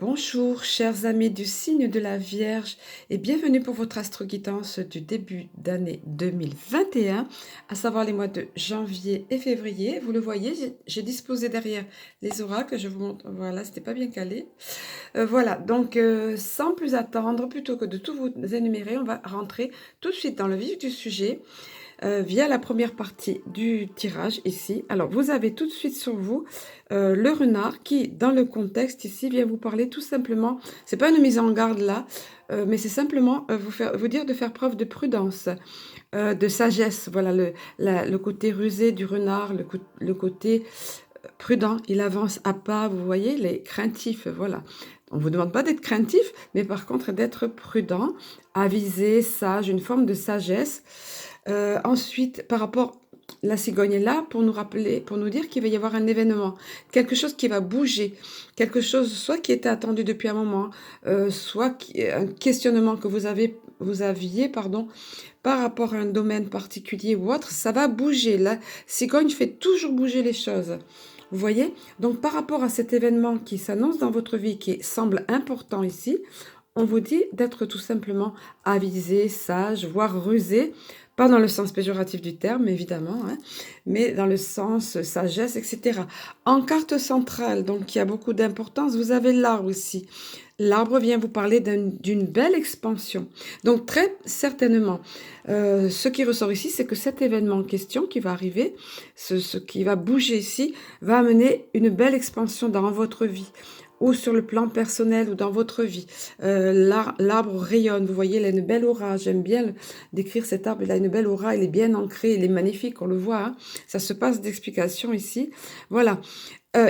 Bonjour, chers amis du signe de la Vierge, et bienvenue pour votre astro-guidance du début d'année 2021, à savoir les mois de janvier et février. Vous le voyez, j'ai disposé derrière les oracles, je vous montre, voilà, c'était pas bien calé. Voilà, donc sans plus attendre, plutôt que de tout vous énumérer, on va rentrer tout de suite dans le vif du sujet. Via la première partie du tirage ici. Alors, vous avez tout de suite sur vous le renard qui, dans le contexte ici, vient vous parler tout simplement, c'est pas une mise en garde là, mais c'est simplement vous dire de faire preuve de prudence, de sagesse. Voilà, le côté rusé du renard, le côté prudent, il avance à pas, vous voyez, les craintifs, voilà. On ne vous demande pas d'être craintif, mais par contre d'être prudent, avisé, sage, une forme de sagesse. Ensuite, par rapport, la cigogne est là pour nous rappeler, pour nous dire qu'il va y avoir un événement, quelque chose qui va bouger, quelque chose soit qui était attendu depuis un moment, soit un questionnement que vous aviez, pardon, par rapport à un domaine particulier ou autre, ça va bouger. La cigogne fait toujours bouger les choses. Vous voyez? Donc, par rapport à cet événement qui s'annonce dans votre vie, qui semble important ici, on vous dit d'être tout simplement avisé, sage, voire rusé, pas dans le sens péjoratif du terme, évidemment, hein, mais dans le sens sagesse, etc. En carte centrale, donc qui a beaucoup d'importance, vous avez l'arbre aussi. L'arbre vient vous parler d'une belle expansion. Donc très certainement, ce qui ressort ici, c'est que cet événement en question qui va arriver, ce qui va bouger ici, va amener une belle expansion dans votre vie, ou sur le plan personnel ou dans votre vie. L'arbre rayonne, vous voyez, il a une belle aura. J'aime bien décrire cet arbre, il a une belle aura, il est bien ancré, il est magnifique, on le voit. Hein. Ça se passe d'explication ici. Voilà.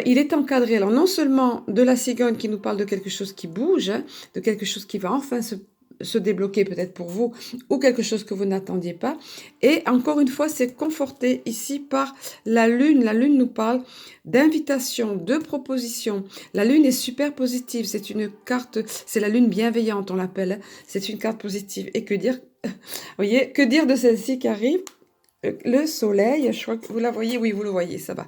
Il est encadré, alors non seulement de la cigogne qui nous parle de quelque chose qui bouge, hein, de quelque chose qui va enfin se débloquer peut-être pour vous, ou quelque chose que vous n'attendiez pas. Et encore une fois, c'est conforté ici par la lune. La lune nous parle d'invitation, de proposition. La lune est super positive, c'est une carte, c'est la lune bienveillante, on l'appelle. Hein. C'est une carte positive. Et que dire, vous voyez, que dire de celle-ci qui arrive? Le soleil, je crois que vous la voyez, oui, vous le voyez, ça va.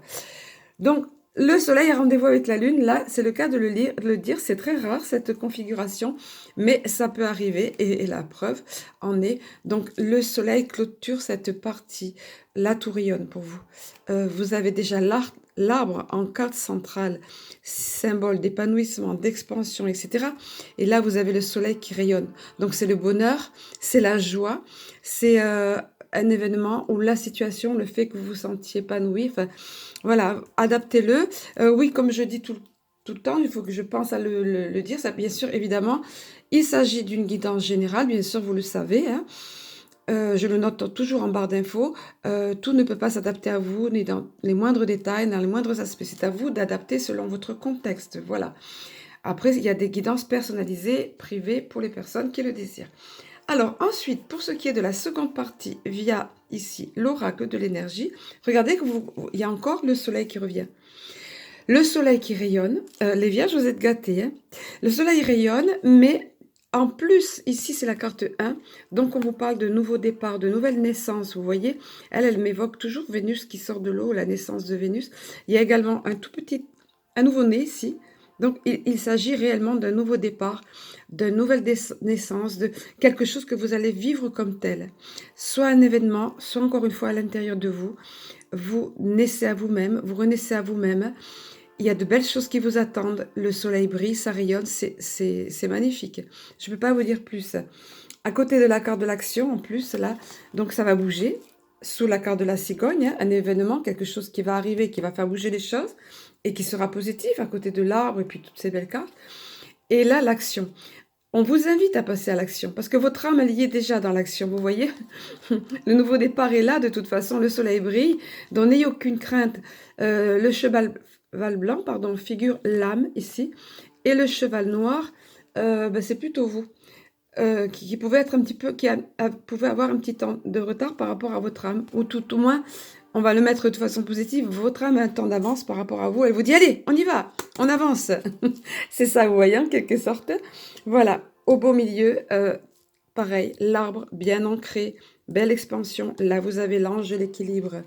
Donc, le soleil a rendez-vous avec la lune, là, c'est le cas de le dire, c'est très rare cette configuration, mais ça peut arriver, et la preuve en est. Donc, le soleil clôture cette partie, la tourillonne pour vous. Vous avez déjà l'arbre en carte centrale, symbole d'épanouissement, d'expansion, etc. Et là, vous avez le soleil qui rayonne. Donc, c'est le bonheur, c'est la joie, c'est un événement où la situation, le fait que vous vous sentiez épanoui, enfin, voilà, adaptez-le. Oui, comme je dis tout le temps, il faut que je pense à le dire. Ça, bien sûr, évidemment, il s'agit d'une guidance générale, bien sûr, vous le savez. Hein. Je le note toujours en barre d'infos. Tout ne peut pas s'adapter à vous, ni dans les moindres détails, dans les moindres aspects. C'est à vous d'adapter selon votre contexte. Voilà. Après, il y a des guidances personnalisées, privées, pour les personnes qui le désirent. Alors ensuite, pour ce qui est de la seconde partie, via ici l'oracle de l'énergie, regardez qu'il y a encore le soleil qui revient. Le soleil qui rayonne, les vierges, vous êtes gâtés. Hein. Le soleil rayonne, mais en plus, ici c'est la carte 1, donc on vous parle de nouveau départ, de nouvelle naissance, vous voyez. Elle m'évoque toujours Vénus qui sort de l'eau, la naissance de Vénus. Il y a également un nouveau-né ici. Donc il s'agit réellement d'un nouveau départ, d'une nouvelle naissance, de quelque chose que vous allez vivre comme tel. Soit un événement, soit encore une fois à l'intérieur de vous. Vous naissez à vous-même, vous renaissez à vous-même. Il y a de belles choses qui vous attendent. Le soleil brille, ça rayonne, c'est magnifique. Je ne peux pas vous dire plus. À côté de la carte de l'action, en plus, là, donc ça va bouger. Sous la carte de la cigogne, hein, un événement, quelque chose qui va arriver, qui va faire bouger les choses et qui sera positif à côté de l'arbre et puis toutes ces belles cartes. Et là, l'action. On vous invite à passer à l'action parce que votre âme, elle y est déjà dans l'action, vous voyez. Le nouveau départ est là, de toute façon, le soleil brille, donc n'ayez aucune crainte. Le cheval blanc, pardon, figure l'âme ici, et le cheval noir, c'est plutôt vous. Qui pouvait être un petit peu, pouvait avoir un petit temps de retard par rapport à votre âme, ou tout au moins, on va le mettre de façon positive, votre âme a un temps d'avance par rapport à vous, elle vous dit, allez, on y va, on avance. C'est ça, vous voyez, en quelque sorte. Voilà, au beau milieu, pareil, l'arbre bien ancré, belle expansion, là vous avez l'ange de l'équilibre.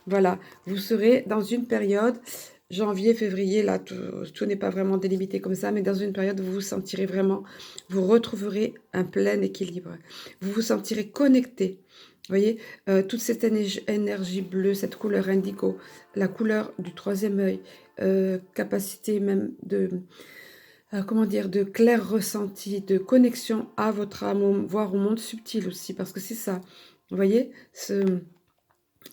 Voilà, vous serez dans une période janvier, février, là, tout n'est pas vraiment délimité comme ça, mais dans une période où vous vous sentirez vraiment, vous retrouverez un plein équilibre. Vous vous sentirez connecté. Vous voyez, toute cette énergie bleue, cette couleur indigo, la couleur du troisième œil, capacité même de, comment dire, de clair ressenti, de connexion à votre âme, voire au monde subtil aussi, parce que c'est ça. Vous voyez,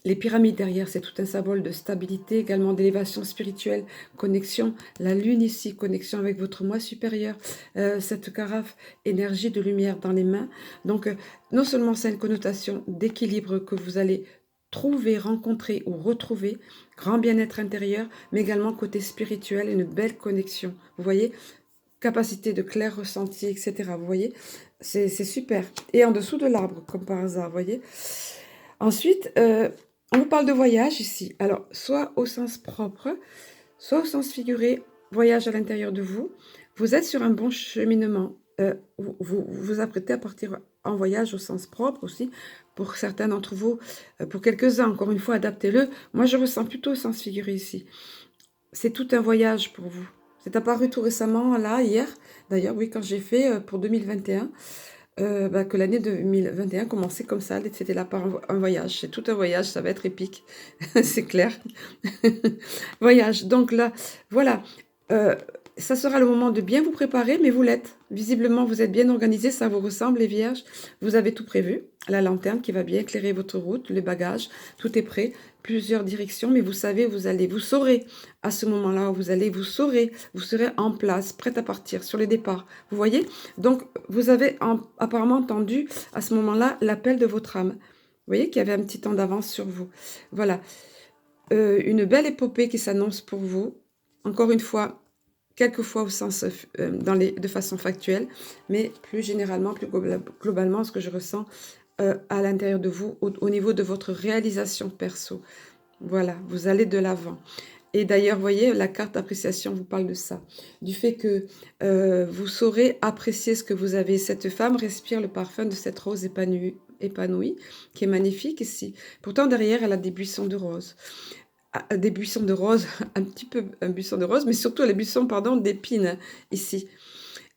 les pyramides derrière, c'est tout un symbole de stabilité, également d'élévation spirituelle, connexion. La lune ici, connexion avec votre moi supérieur. Cette carafe, énergie de lumière dans les mains. Donc, non seulement c'est une connotation d'équilibre que vous allez trouver, rencontrer ou retrouver, grand bien-être intérieur, mais également côté spirituel, une belle connexion. Vous voyez, capacité de clair ressenti, etc. Vous voyez, c'est super. Et en dessous de l'arbre, comme par hasard, vous voyez. Ensuite, on vous parle de voyage ici. Alors, soit au sens propre, soit au sens figuré, voyage à l'intérieur de vous. Vous êtes sur un bon cheminement. Vous apprêtez à partir en voyage au sens propre aussi. Pour certains d'entre vous, pour quelques-uns, encore une fois, adaptez-le. Moi, je ressens plutôt au sens figuré ici. C'est tout un voyage pour vous. C'est apparu tout récemment, là, hier. D'ailleurs, oui, quand j'ai fait pour 2021. Que l'année 2021 commençait comme ça, c'était là par un voyage. C'est tout un voyage, ça va être épique, c'est clair. Voyage, donc là, voilà. Ça sera le moment de bien vous préparer, mais vous l'êtes. Visiblement, vous êtes bien organisés, ça vous ressemble, les vierges. Vous avez tout prévu. La lanterne qui va bien éclairer votre route, les bagages, tout est prêt. Plusieurs directions, mais vous savez, vous saurez à ce moment-là où vous allez, vous serez en place, prête à partir sur les départs. Vous voyez? Donc, vous avez apparemment entendu à ce moment-là l'appel de votre âme. Vous voyez qu'il y avait un petit temps d'avance sur vous. Voilà. Une belle épopée qui s'annonce pour vous. Encore une fois, quelquefois au sens de façon factuelle, mais plus généralement, plus globalement, ce que je ressens à l'intérieur de vous, au niveau de votre réalisation perso. Voilà, vous allez de l'avant. Et d'ailleurs, vous voyez, la carte d'appréciation vous parle de ça, du fait que vous saurez apprécier ce que vous avez. Cette femme respire le parfum de cette rose épanouie, qui est magnifique ici. Pourtant, derrière, elle a des buissons de roses. Des buissons de roses, un petit peu un buisson de roses, mais surtout les buissons, pardon, d'épines, ici.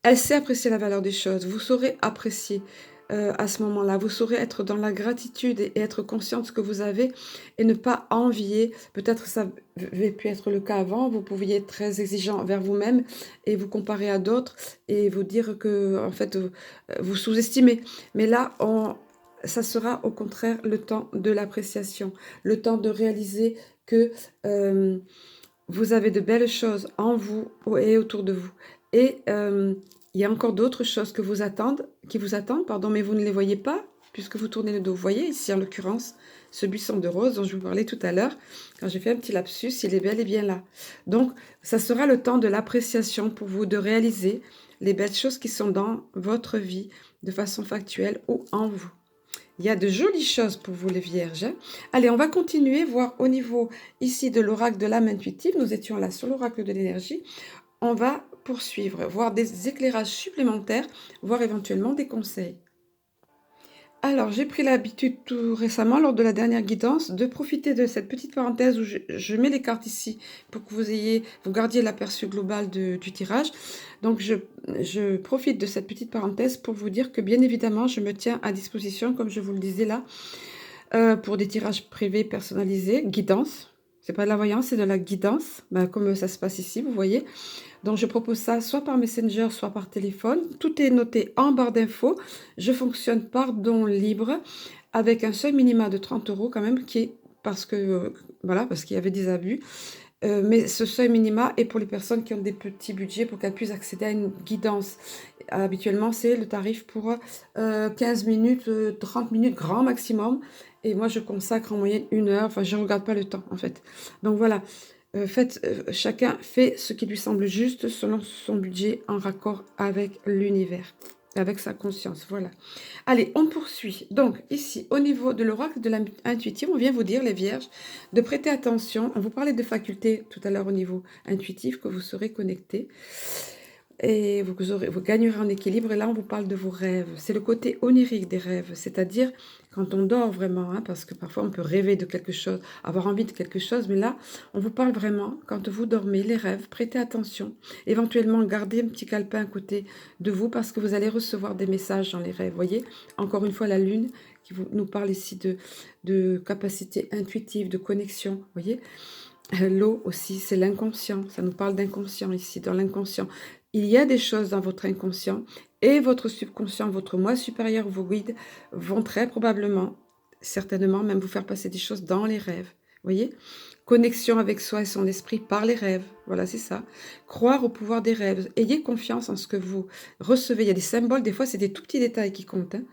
Elle sait apprécier la valeur des choses. Vous saurez apprécier à ce moment-là. Vous saurez être dans la gratitude et être conscient de ce que vous avez et ne pas envier. Peut-être ça avait pu être le cas avant. Vous pouviez être très exigeant vers vous-même et vous comparer à d'autres et vous dire que, en fait, vous sous-estimez. Mais là, ça sera au contraire le temps de l'appréciation, le temps de réaliser que vous avez de belles choses en vous et autour de vous. Et il y a encore d'autres choses qui vous attendent, mais vous ne les voyez pas, puisque vous tournez le dos. Vous voyez ici, en l'occurrence, ce buisson de rose dont je vous parlais tout à l'heure, quand j'ai fait un petit lapsus, il est bel et bien là. Donc, ça sera le temps de l'appréciation pour vous, de réaliser les belles choses qui sont dans votre vie, de façon factuelle ou en vous. Il y a de jolies choses pour vous les vierges. Allez, on va continuer, voir au niveau ici de l'oracle de l'âme intuitive. Nous étions là sur l'oracle de l'énergie. On va poursuivre, voir des éclairages supplémentaires, voir éventuellement des conseils. Alors, j'ai pris l'habitude tout récemment, lors de la dernière guidance, de profiter de cette petite parenthèse où je mets les cartes ici pour que vous gardiez l'aperçu global du tirage. Donc, je profite de cette petite parenthèse pour vous dire que, bien évidemment, je me tiens à disposition, comme je vous le disais là, pour des tirages privés personnalisés, guidance. C'est pas de la voyance, c'est de la guidance, comme ça se passe ici, vous voyez. Donc, je propose ça soit par Messenger, soit par téléphone. Tout est noté en barre d'infos. Je fonctionne par don libre avec un seuil minima de 30 € quand même, parce qu'il y avait des abus. Mais ce seuil minima est pour les personnes qui ont des petits budgets pour qu'elles puissent accéder à une guidance. Habituellement, c'est le tarif pour 15 minutes, 30 minutes grand maximum. Et moi, je consacre en moyenne 1 heure. Enfin, je ne regarde pas le temps, en fait. Donc, voilà. Chacun fait ce qui lui semble juste selon son budget en raccord avec l'univers, avec sa conscience. Voilà. Allez, on poursuit. Donc, ici, au niveau de l'oracle de l'intuitif, on vient vous dire, les vierges, de prêter attention. On vous parlait de facultés tout à l'heure au niveau intuitif, que vous serez connectés. et vous gagnerez en équilibre. Et là, on vous parle de vos rêves. C'est le côté onirique des rêves, c'est-à-dire quand on dort vraiment, hein, parce que parfois on peut rêver de quelque chose, avoir envie de quelque chose, mais là, on vous parle vraiment, quand vous dormez, les rêves, prêtez attention. Éventuellement, gardez un petit calepin à côté de vous parce que vous allez recevoir des messages dans les rêves. Voyez, encore une fois, la lune qui nous parle ici de capacité intuitive, de connexion. Voyez, l'eau aussi, c'est l'inconscient. Ça nous parle d'inconscient ici, dans l'inconscient. Il y a des choses dans votre inconscient et votre subconscient, votre moi supérieur, vos guides vont très probablement, certainement même vous faire passer des choses dans les rêves. Voyez, connexion avec soi et son esprit par les rêves. Voilà, c'est ça. Croire au pouvoir des rêves. Ayez confiance en ce que vous recevez. Il y a des symboles, des fois, c'est des tout petits détails qui comptent, hein.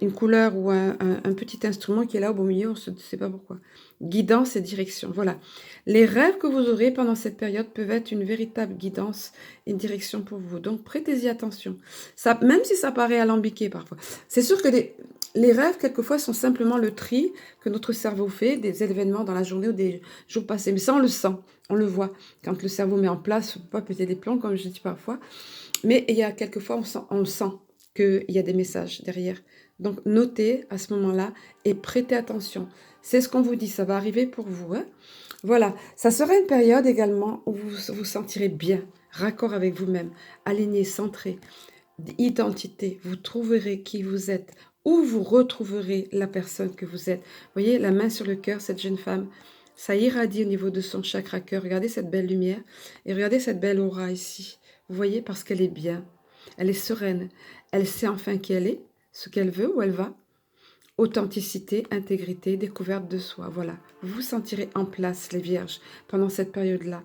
Une couleur ou un petit instrument qui est là au beau milieu, on ne sait pas pourquoi. Guidance et direction, voilà. Les rêves que vous aurez pendant cette période peuvent être une véritable guidance et une direction pour vous. Donc, prêtez-y attention. Ça, même si ça paraît alambiqué parfois. C'est sûr que les rêves, quelquefois, sont simplement le tri que notre cerveau fait des événements dans la journée ou des jours passés. Mais ça, on le sent, on le voit. Quand le cerveau met en place, il ne faut pas péter des plombs, comme je dis parfois. Mais il y a quelquefois, on le sent qu'il y a des messages derrière. Donc, notez à ce moment-là et prêtez attention. C'est ce qu'on vous dit, ça va arriver pour vous, hein. Voilà, ça sera une période également où vous vous sentirez bien, raccord avec vous-même, aligné, centré, identité. Vous trouverez qui vous êtes, où vous retrouverez la personne que vous êtes. Vous voyez, la main sur le cœur, cette jeune femme, ça irradie au niveau de son chakra cœur. Regardez cette belle lumière et regardez cette belle aura ici. Vous voyez, parce qu'elle est bien, elle est sereine, elle sait enfin qui elle est, ce qu'elle veut, où elle va. Authenticité, intégrité, découverte de soi. Voilà, vous vous sentirez en place, les vierges, pendant cette période-là.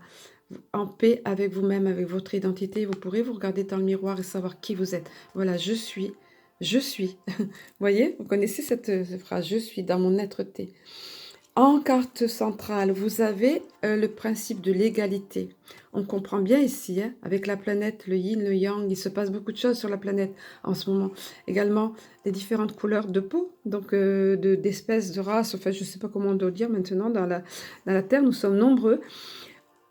En paix avec vous-même, avec votre identité. Vous pourrez vous regarder dans le miroir et savoir qui vous êtes. Voilà, je suis, je suis. Vous voyez, vous connaissez cette phrase, je suis dans mon être-té. En carte centrale, vous avez le principe de l'égalité. On comprend bien ici, hein, avec la planète, le yin, le yang, il se passe beaucoup de choses sur la planète en ce moment. Également, les différentes couleurs de peau, donc d'espèces, de races, enfin je ne sais pas comment on doit dire maintenant, dans la Terre, nous sommes nombreux.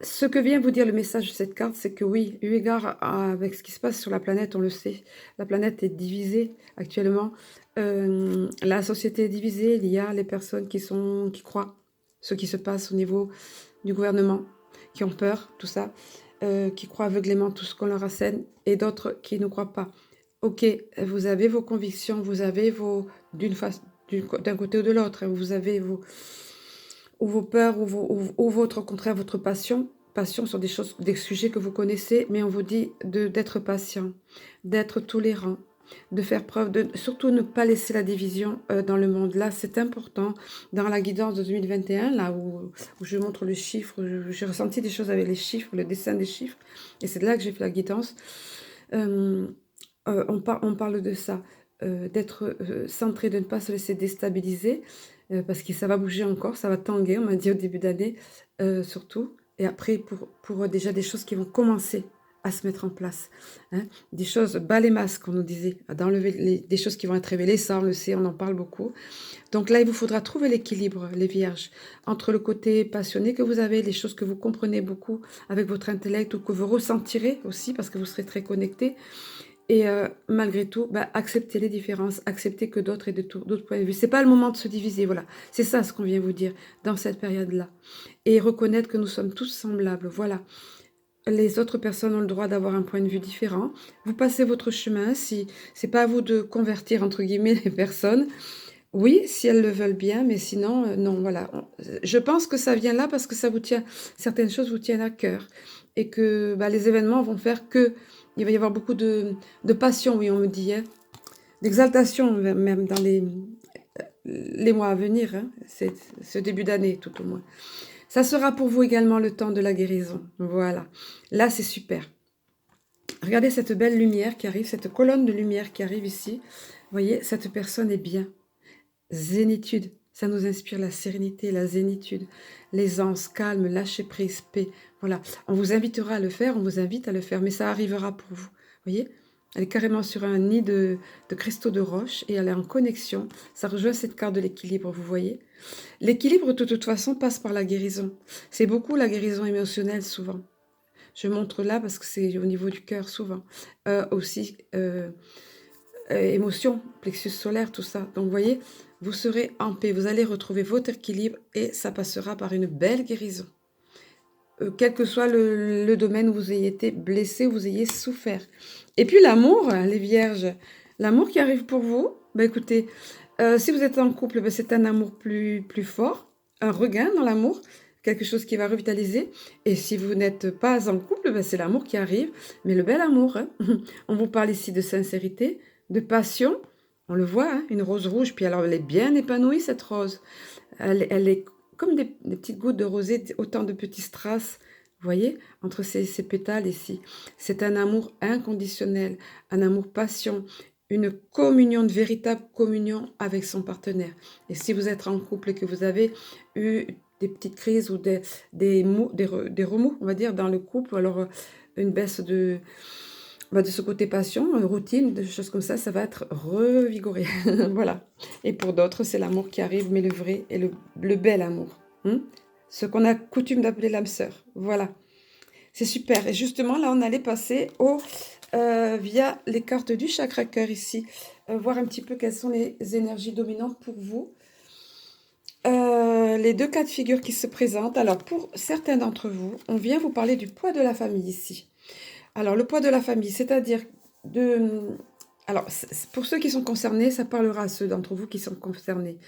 Ce que vient vous dire le message de cette carte, c'est que oui, eu égard avec ce qui se passe sur la planète, on le sait, la planète est divisée actuellement. La société est divisée, il y a les personnes qui croient ce qui se passe au niveau du gouvernement, qui ont peur, tout ça, qui croient aveuglément tout ce qu'on leur assène, et d'autres qui ne croient pas. Ok, vous avez vos convictions, vous avez d'un côté ou de l'autre, hein, vous avez vos peurs, ou votre, au contraire, votre passion. Passion sur des choses, des sujets que vous connaissez, mais on vous dit d'être patient, d'être tolérant, de faire preuve de... Surtout ne pas laisser la division dans le monde. Là, c'est important. Dans la guidance de 2021, là où je montre le chiffre, j'ai ressenti des choses avec les chiffres, le dessin des chiffres, et c'est de là que j'ai fait la guidance. On parle de ça, d'être centré, de ne pas se laisser déstabiliser, parce que ça va bouger encore, ça va tanguer, on m'a dit au début d'année, surtout. Et après, pour déjà des choses qui vont commencer à se mettre en place, hein. Des choses, bas les masques, on nous disait, d'enlever des choses qui vont être révélées, ça on le sait, on en parle beaucoup. Donc là, il vous faudra trouver l'équilibre, les vierges, entre le côté passionné que vous avez, les choses que vous comprenez beaucoup avec votre intellect, ou que vous ressentirez aussi, parce que vous serez très connecté. Et malgré tout, accepter les différences, accepter que d'autres aient d'autres points de vue. C'est pas le moment de se diviser, voilà. C'est ça ce qu'on vient vous dire dans cette période-là. Et reconnaître que nous sommes tous semblables, voilà. Les autres personnes ont le droit d'avoir un point de vue différent. Vous passez votre chemin, si c'est pas à vous de convertir, entre guillemets, les personnes. Oui, si elles le veulent bien, mais sinon, non, voilà. Je pense que ça vient là parce que ça vous tient, certaines choses vous tiennent à cœur. Et que les événements vont faire que il va y avoir beaucoup de passion, oui, on me dit, hein, d'exaltation même dans les mois à venir, hein, c'est ce début d'année tout au moins. Ça sera pour vous également le temps de la guérison, voilà. Là, c'est super. Regardez cette belle lumière qui arrive, cette colonne de lumière qui arrive ici. Vous voyez, cette personne est bien. Zénitude, ça nous inspire la sérénité, la zénitude, l'aisance, calme, lâcher prise, paix. Voilà, on vous invitera à le faire, on vous invite à le faire, mais ça arrivera pour vous. Vous voyez, elle est carrément sur un nid de cristaux de roche et elle est en connexion. Ça rejoint cette carte de l'équilibre, vous voyez. L'équilibre, de toute façon, passe par la guérison. C'est beaucoup la guérison émotionnelle, souvent. Je montre là parce que c'est au niveau du cœur souvent. Aussi, émotions, plexus solaire, tout ça. Donc, vous voyez, vous serez en paix. Vous allez retrouver votre équilibre et ça passera par une belle guérison. Quel que soit le domaine où vous ayez été blessé, où vous ayez souffert. Et puis l'amour, les vierges, l'amour qui arrive pour vous, bah écoutez, si vous êtes en couple, bah, c'est un amour plus fort, un regain dans l'amour, quelque chose qui va revitaliser. Et si vous n'êtes pas en couple, bah, c'est l'amour qui arrive, mais le bel amour. Hein. On vous parle ici de sincérité, de passion. On le voit, hein, une rose rouge, puis alors elle est bien épanouie, cette rose. Elle est comme des petites gouttes de rosée, autant de petits strass, vous voyez, entre ces pétales ici. C'est un amour inconditionnel, un amour passion, une communion, de véritable communion avec son partenaire. Et si vous êtes en couple et que vous avez eu des petites crises ou des remous, on va dire, dans le couple, alors une baisse de ce côté passion, routine, des choses comme ça va être revigoré. Voilà. Et pour d'autres, c'est l'amour qui arrive, mais le vrai et le bel amour. Hein. Ce qu'on a coutume d'appeler l'âme sœur. Voilà. C'est super. Et justement, là, on allait passer via les cartes du chakra cœur ici, voir un petit peu quelles sont les énergies dominantes pour vous. Les deux cas de figure qui se présentent. Alors, pour certains d'entre vous, on vient vous parler du poids de la famille ici. Alors, le poids de la famille, c'est-à-dire de... Alors, pour ceux qui sont concernés, ça parlera à ceux d'entre vous qui sont concernés.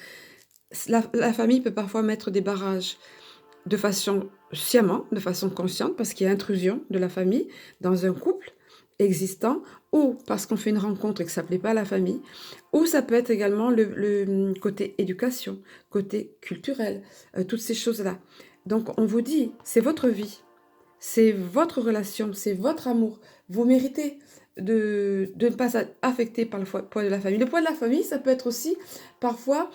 La famille peut parfois mettre des barrages de façon sciemment, de façon consciente, parce qu'il y a intrusion de la famille dans un couple existant, ou parce qu'on fait une rencontre et que ça ne plaît pas à la famille, ou ça peut être également le côté éducation, côté culturel, toutes ces choses-là. Donc, on vous dit, c'est votre vie. C'est votre relation, c'est votre amour. Vous méritez de ne pas être affecté par le poids de la famille. Le poids de la famille, ça peut être aussi parfois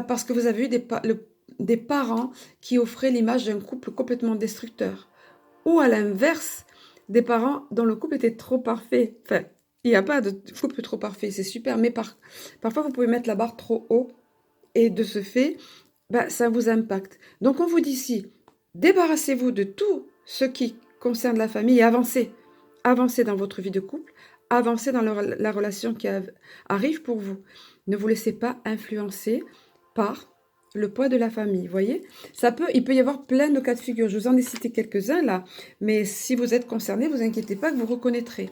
parce que vous avez eu des parents qui offraient l'image d'un couple complètement destructeur. Ou à l'inverse, des parents dont le couple était trop parfait. Enfin, il n'y a pas de couple trop parfait, c'est super, mais parfois vous pouvez mettre la barre trop haut et de ce fait, bah, ça vous impacte. Donc on vous dit ici, débarrassez-vous de tout ce qui concerne la famille et avancez. Avancez dans votre vie de couple, avancez dans la relation qui arrive pour vous. Ne vous laissez pas influencer par le poids de la famille, voyez. Il peut y avoir plein de cas de figure. Je vous en ai cité quelques-uns là, mais si vous êtes concerné, vous inquiétez pas que vous reconnaîtrez.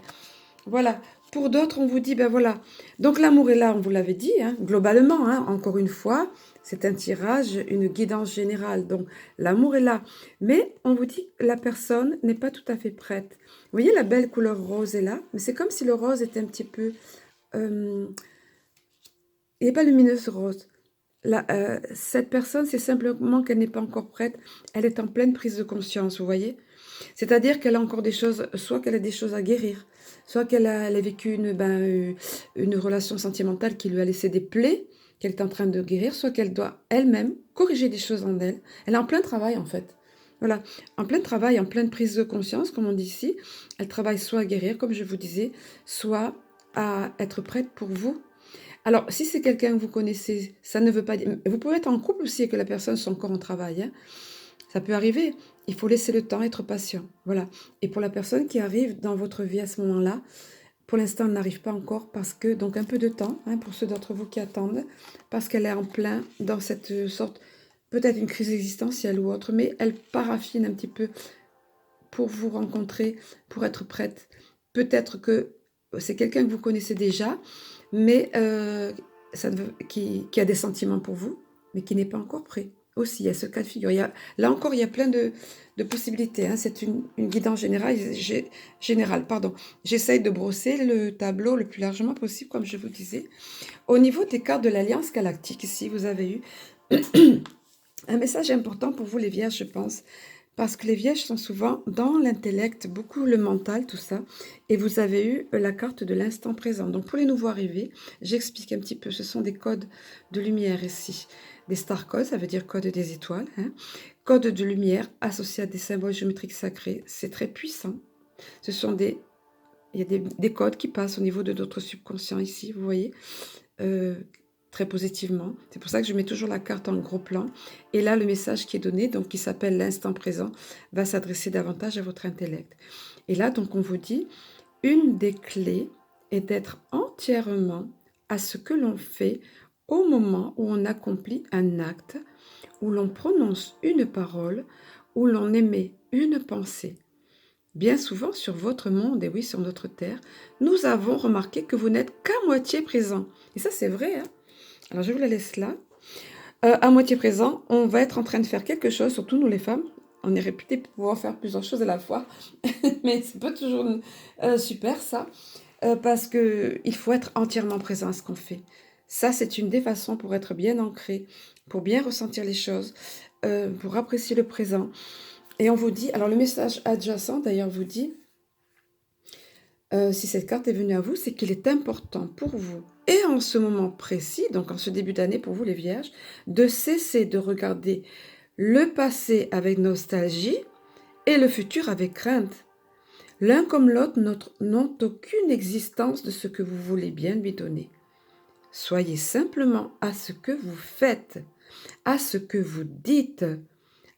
Voilà. Pour d'autres, on vous dit, ben voilà. Donc l'amour est là, on vous l'avait dit, hein, globalement, hein, encore une fois, c'est un tirage, une guidance générale. Donc l'amour est là. Mais on vous dit que la personne n'est pas tout à fait prête. Vous voyez, la belle couleur rose est là, mais c'est comme si le rose était un petit peu... il n'est pas lumineux ce rose. Cette personne, c'est simplement qu'elle n'est pas encore prête. Elle est en pleine prise de conscience, vous voyez. C'est-à-dire qu'elle a encore des choses, soit qu'elle a des choses à guérir, soit qu'elle a vécu une relation sentimentale qui lui a laissé des plaies qu'elle est en train de guérir, soit qu'elle doit elle-même corriger des choses en elle. Elle est en plein travail en fait. Voilà, en plein travail, en pleine prise de conscience, comme on dit ici. Elle travaille soit à guérir, comme je vous disais, soit à être prête pour vous. Alors, si c'est quelqu'un que vous connaissez, ça ne veut pas dire... Vous pouvez être en couple aussi et que la personne soit encore en travail. Hein. Ça peut arriver. Il faut laisser le temps, être patient. Voilà. Et pour la personne qui arrive dans votre vie à ce moment-là, pour l'instant, elle n'arrive pas encore parce que, donc un peu de temps, hein, pour ceux d'entre vous qui attendent, parce qu'elle est en plein dans cette sorte, peut-être une crise existentielle ou autre, mais elle paraffine un petit peu pour vous rencontrer, pour être prête. Peut-être que c'est quelqu'un que vous connaissez déjà, mais qui a des sentiments pour vous, mais qui n'est pas encore prêt. Aussi, il y a ce cas de figure. Là encore, il y a plein de possibilités. Hein. C'est une guidance générale. Pardon. J'essaye de brosser le tableau le plus largement possible, comme je vous disais. Au niveau des cartes de l'Alliance galactique, ici, vous avez eu un message important pour vous, les vierges, je pense. Parce que les vierges sont souvent dans l'intellect, beaucoup le mental, tout ça. Et vous avez eu la carte de l'instant présent. Donc pour les nouveaux arrivés, j'explique un petit peu. Ce sont des codes de lumière ici. Des star codes, ça veut dire code des étoiles. Hein. Code de lumière associés à des symboles géométriques sacrés. C'est très puissant. Ce sont il y a des codes qui passent au niveau de notre subconscient ici, vous voyez. très positivement. C'est pour ça que je mets toujours la carte en gros plan. Et là, le message qui est donné, donc qui s'appelle l'instant présent, va s'adresser davantage à votre intellect. Et là, donc, on vous dit, une des clés est d'être entièrement à ce que l'on fait au moment où on accomplit un acte, où l'on prononce une parole, où l'on émet une pensée. Bien souvent sur votre monde, et oui, sur notre terre, nous avons remarqué que vous n'êtes qu'à moitié présent. Et ça, c'est vrai, hein? Alors, je vous la laisse là. À moitié présent, on va être en train de faire quelque chose, surtout nous les femmes. On est réputé pour pouvoir faire plusieurs choses à la fois. Mais c'est pas toujours super, ça. Parce qu'il faut être entièrement présent à ce qu'on fait. Ça, c'est une des façons pour être bien ancré, pour bien ressentir les choses, pour apprécier le présent. Et on vous dit, alors le message adjacent d'ailleurs vous dit, si cette carte est venue à vous, c'est qu'il est important pour vous, et en ce moment précis, donc en ce début d'année pour vous les vierges, de cesser de regarder le passé avec nostalgie et le futur avec crainte. L'un comme l'autre n'ont aucune existence de ce que vous voulez bien lui donner. Soyez simplement à ce que vous faites, à ce que vous dites,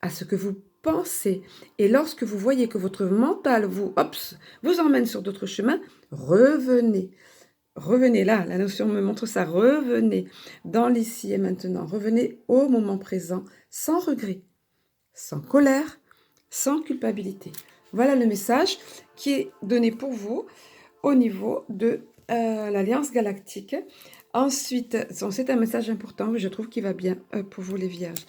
à ce que vous pensez. Et lorsque vous voyez que votre mental vous emmène sur d'autres chemins, revenez. Revenez là, la notion me montre ça, revenez dans l'ici et maintenant, revenez au moment présent, sans regret, sans colère, sans culpabilité. Voilà le message qui est donné pour vous au niveau de l'Alliance Galactique. Ensuite, c'est un message important, je trouve qu'il va bien pour vous les vierges.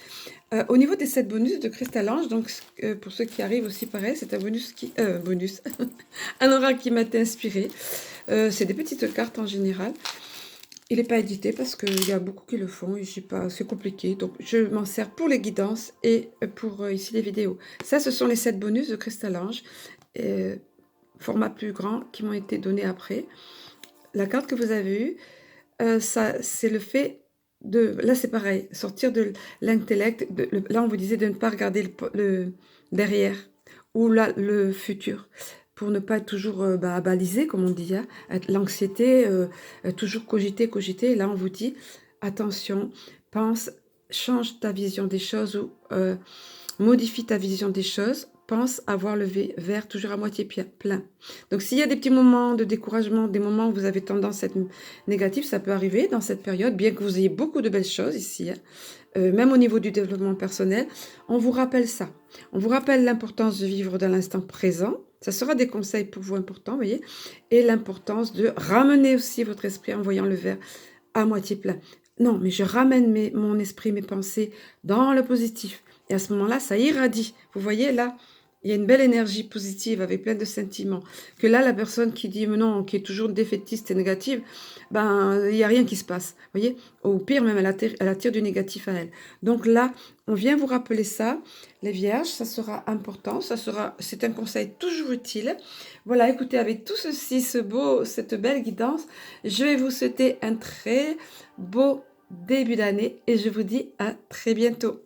Au niveau des 7 bonus de Cristal Ange, donc pour ceux qui arrivent aussi pareil, c'est un bonus un oracle qui m'a été inspiré. C'est des petites cartes en général. Il n'est pas édité parce qu'il y a beaucoup qui le font et c'est compliqué. Donc, je m'en sers pour les guidances et pour ici les vidéos. Ça, ce sont les 7 bonus de Cristal Ange, format plus grand, qui m'ont été donnés après. La carte que vous avez eue, ça, c'est le fait de... Là, c'est pareil, sortir de l'intellect. Là, on vous disait de ne pas regarder le derrière ou là, le futur, pour ne pas être toujours balisé, comme on dit, hein, l'anxiété, toujours cogiter. Et là, on vous dit, attention, pense, change ta vision des choses ou modifie ta vision des choses. Pense à voir le verre toujours à moitié plein. Donc, s'il y a des petits moments de découragement, des moments où vous avez tendance à être négatif, ça peut arriver dans cette période, bien que vous ayez beaucoup de belles choses ici, hein, même au niveau du développement personnel, on vous rappelle ça. On vous rappelle l'importance de vivre dans l'instant présent. Ça sera des conseils pour vous importants, vous voyez, et l'importance de ramener aussi votre esprit en voyant le verre à moitié plein. Non, mais je ramène mon esprit, mes pensées dans le positif. Et à ce moment-là, ça irradie. Vous voyez, là, il y a une belle énergie positive avec plein de sentiments. Que là, la personne qui dit, mais non, qui est toujours défaitiste et négative, ben, il n'y a rien qui se passe. Vous voyez, au pire, même, elle attire du négatif à elle. Donc là, on vient vous rappeler ça. Les vierges, ça sera important. C'est un conseil toujours utile. Voilà, écoutez, avec tout ceci, cette belle guidance, je vais vous souhaiter un très beau début d'année et je vous dis à très bientôt.